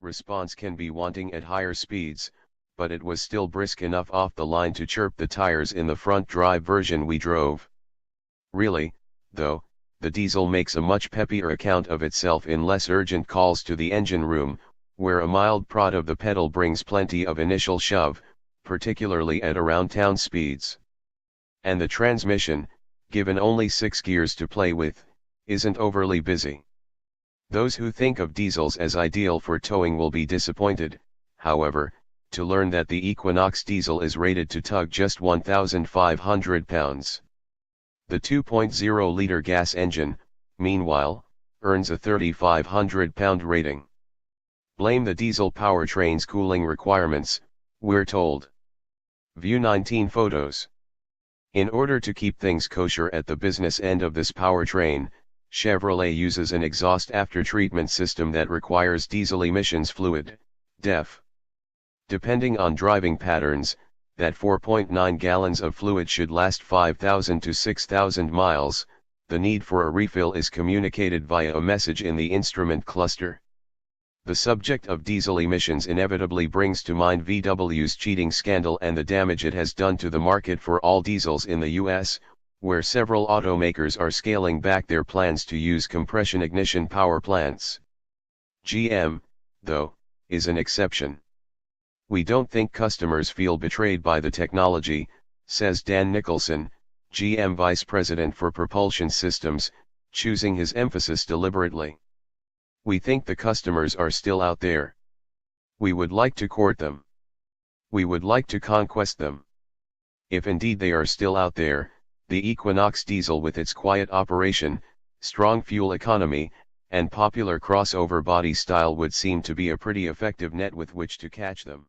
response can be wanting at higher speeds, but it was still brisk enough off the line to chirp the tires in the front drive version we drove. Really, though, the diesel makes a much peppier account of itself in less urgent calls to the engine room, where a mild prod of the pedal brings plenty of initial shove, particularly at around town speeds. And the transmission, given only 6 gears to play with, isn't overly busy. Those who think of diesels as ideal for towing will be disappointed, however, to learn that the Equinox diesel is rated to tug just 1,500 pounds. The 2.0-liter gas engine, meanwhile, earns a 3,500-pound rating. Blame the diesel powertrain's cooling requirements, we're told. View 19 photos. In order to keep things kosher at the business end of this powertrain, Chevrolet uses an exhaust after-treatment system that requires diesel emissions fluid, DEF. Depending on driving patterns, that 4.9 gallons of fluid should last 5,000 to 6,000 miles. The need for a refill is communicated via a message in the instrument cluster. The subject of diesel emissions inevitably brings to mind VW's cheating scandal and the damage it has done to the market for all diesels in the US, where several automakers are scaling back their plans to use compression ignition power plants. GM, though, is an exception. We don't think customers feel betrayed by the technology, says Dan Nicholson, GM Vice President for Propulsion Systems, choosing his emphasis deliberately. We think the customers are still out there. We would like to court them. We would like to conquest them. If indeed they are still out there, the Equinox diesel with its quiet operation, strong fuel economy, and popular crossover body style would seem to be a pretty effective net with which to catch them.